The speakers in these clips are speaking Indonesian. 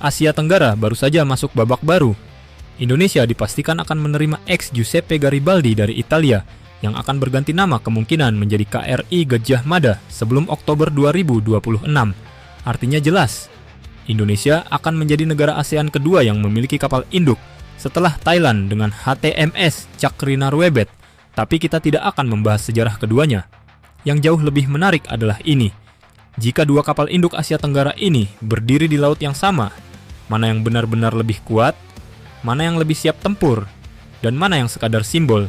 Asia Tenggara baru saja masuk babak baru. Indonesia dipastikan akan menerima ex Giuseppe Garibaldi dari Italia yang akan berganti nama kemungkinan menjadi KRI Gajah Mada sebelum Oktober 2026. Artinya jelas, Indonesia akan menjadi negara ASEAN kedua yang memiliki kapal induk setelah Thailand dengan HTMS Cakrinarwebet. Tapi kita tidak akan membahas sejarah keduanya. Yang jauh lebih menarik adalah ini. Jika dua kapal induk Asia Tenggara ini berdiri di laut yang sama, mana yang benar-benar lebih kuat, mana yang lebih siap tempur, dan mana yang sekadar simbol.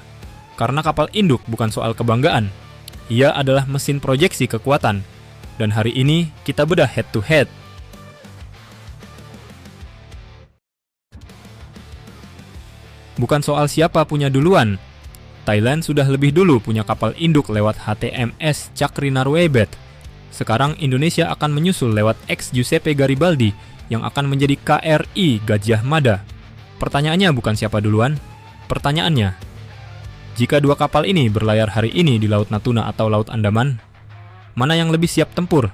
Karena kapal induk bukan soal kebanggaan, ia adalah mesin proyeksi kekuatan. Dan hari ini kita bedah head to head. Bukan soal siapa punya duluan. Thailand sudah lebih dulu punya kapal induk lewat HTMS Cakrinarwebet. Sekarang Indonesia akan menyusul lewat ex Giuseppe Garibaldi yang akan menjadi KRI Gajah Mada. Pertanyaannya bukan siapa duluan, pertanyaannya, jika dua kapal ini berlayar hari ini di Laut Natuna atau Laut Andaman, mana yang lebih siap tempur?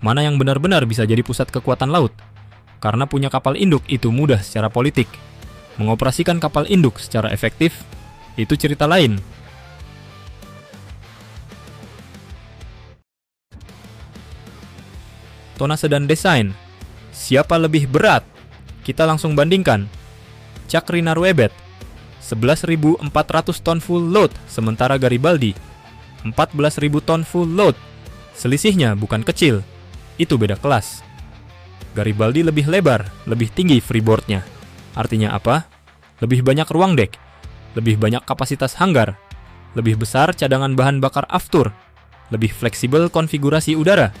Mana yang benar-benar bisa jadi pusat kekuatan laut? Karena punya kapal induk itu mudah secara politik. Mengoperasikan kapal induk secara efektif, itu cerita lain. Tonase dan desain. Siapa lebih berat? Kita langsung bandingkan. Cakrinarwebet 11.400 ton full load, sementara Garibaldi 14.000 ton full load. Selisihnya bukan kecil, itu beda kelas. Garibaldi lebih lebar, lebih tinggi freeboardnya. Artinya apa? Lebih banyak ruang dek, lebih banyak kapasitas hanggar, lebih besar cadangan bahan bakar aftur, lebih fleksibel konfigurasi udara.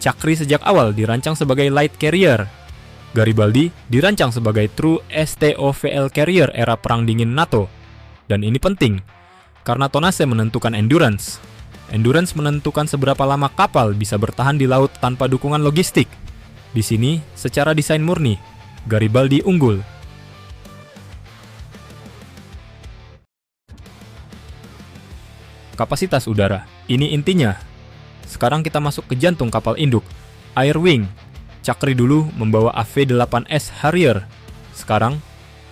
Cakri sejak awal dirancang sebagai light carrier. Garibaldi dirancang sebagai true STOVL carrier era Perang Dingin NATO. Dan ini penting, karena tonase menentukan endurance. Endurance menentukan seberapa lama kapal bisa bertahan di laut tanpa dukungan logistik. Di sini, secara desain murni, Garibaldi unggul. Kapasitas udara, ini intinya. Sekarang kita masuk ke jantung kapal induk, Air Wing. Cakri dulu membawa AV-8S Harrier. Sekarang,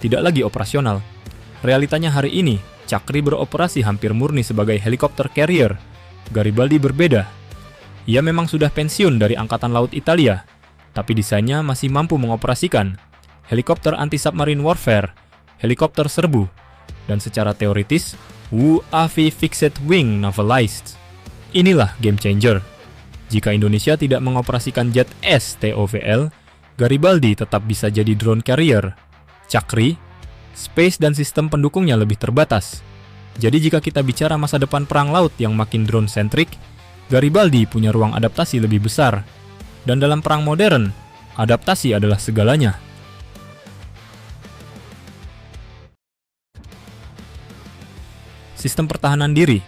tidak lagi operasional. Realitanya hari ini, Cakri beroperasi hampir murni sebagai helikopter carrier. Garibaldi berbeda. Ia memang sudah pensiun dari Angkatan Laut Italia, tapi desainnya masih mampu mengoperasikan helikopter anti-submarine warfare, helikopter serbu, dan secara teoritis, UAV Fixed Wing Navalized. Inilah game changer. Jika Indonesia tidak mengoperasikan jet STOVL, Garibaldi tetap bisa jadi drone carrier. Cakri, space dan sistem pendukungnya lebih terbatas. Jadi jika kita bicara masa depan perang laut yang makin drone-centric, Garibaldi punya ruang adaptasi lebih besar. Dan dalam perang modern, adaptasi adalah segalanya. Sistem pertahanan diri.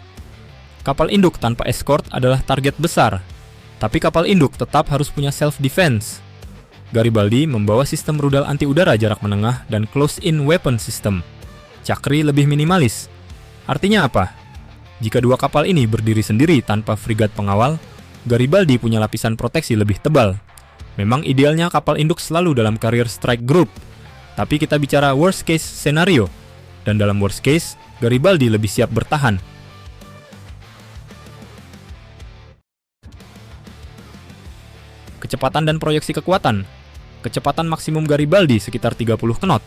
Kapal induk tanpa escort adalah target besar, tapi kapal induk tetap harus punya self-defense. Garibaldi membawa sistem rudal anti-udara jarak menengah dan close-in weapon system. Cakri lebih minimalis. Artinya apa? Jika dua kapal ini berdiri sendiri tanpa frigat pengawal, Garibaldi punya lapisan proteksi lebih tebal. Memang idealnya kapal induk selalu dalam carrier strike group, tapi kita bicara worst case scenario, dan dalam worst case, Garibaldi lebih siap bertahan. Kecepatan dan proyeksi kekuatan. Kecepatan maksimum Garibaldi sekitar 30 knot.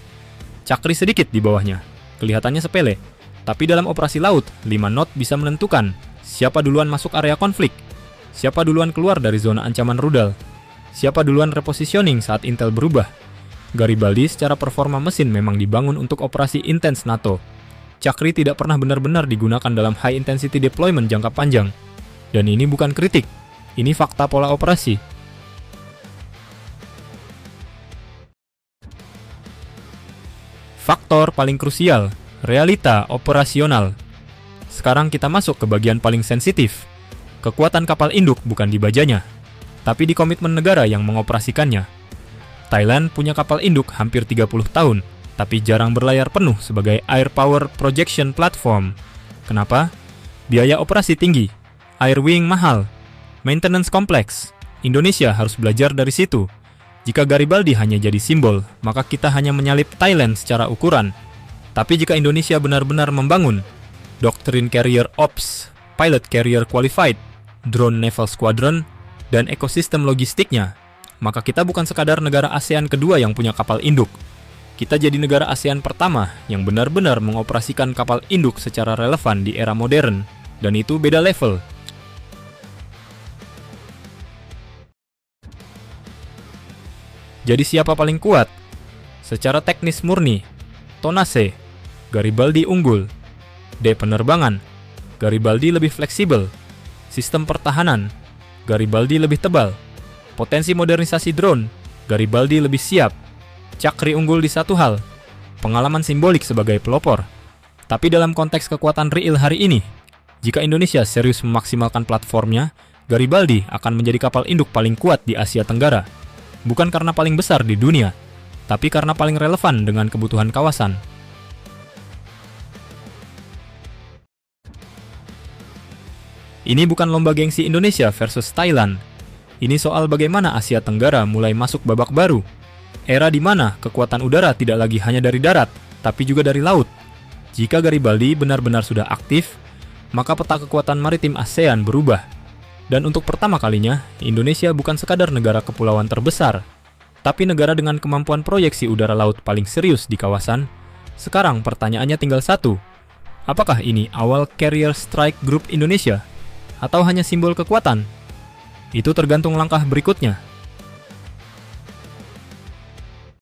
Cakri sedikit di bawahnya. Kelihatannya sepele, tapi dalam operasi laut, 5 knot bisa menentukan siapa duluan masuk area konflik, siapa duluan keluar dari zona ancaman rudal, siapa duluan repositioning saat intel berubah. Garibaldi secara performa mesin memang dibangun untuk operasi intens NATO. Cakri tidak pernah benar-benar digunakan dalam high intensity deployment jangka panjang. Dan ini bukan kritik, ini fakta pola operasi. Faktor paling krusial, realita operasional. Sekarang kita masuk ke bagian paling sensitif. Kekuatan kapal induk bukan di bajanya, tapi di komitmen negara yang mengoperasikannya. Thailand punya kapal induk hampir 30 tahun, tapi jarang berlayar penuh sebagai Air Power Projection Platform. Kenapa? Biaya operasi tinggi, Air Wing mahal, maintenance kompleks. Indonesia harus belajar dari situ. Jika Garibaldi hanya jadi simbol, maka kita hanya menyalip Thailand secara ukuran. Tapi jika Indonesia benar-benar membangun Doctrine Carrier Ops, Pilot Carrier Qualified, Drone Naval Squadron, dan ekosistem logistiknya, maka kita bukan sekadar negara ASEAN kedua yang punya kapal induk. Kita jadi negara ASEAN pertama yang benar-benar mengoperasikan kapal induk secara relevan di era modern, dan itu beda level. Jadi siapa paling kuat? Secara teknis murni, tonase, Garibaldi unggul. D. Penerbangan, Garibaldi lebih fleksibel. Sistem pertahanan, Garibaldi lebih tebal. Potensi modernisasi drone, Garibaldi lebih siap. Chakri unggul di satu hal, pengalaman simbolik sebagai pelopor. Tapi dalam konteks kekuatan real hari ini, jika Indonesia serius memaksimalkan platformnya, Garibaldi akan menjadi kapal induk paling kuat di Asia Tenggara. Bukan karena paling besar di dunia, tapi karena paling relevan dengan kebutuhan kawasan. Ini bukan lomba gengsi Indonesia versus Thailand. Ini soal bagaimana Asia Tenggara mulai masuk babak baru. Era di mana kekuatan udara tidak lagi hanya dari darat, tapi juga dari laut. Jika Garibaldi benar-benar sudah aktif, maka peta kekuatan maritim ASEAN berubah. Dan untuk pertama kalinya, Indonesia bukan sekadar negara kepulauan terbesar, tapi negara dengan kemampuan proyeksi udara laut paling serius di kawasan. Sekarang pertanyaannya tinggal satu. Apakah ini awal Carrier Strike Group Indonesia? Atau hanya simbol kekuatan? Itu tergantung langkah berikutnya.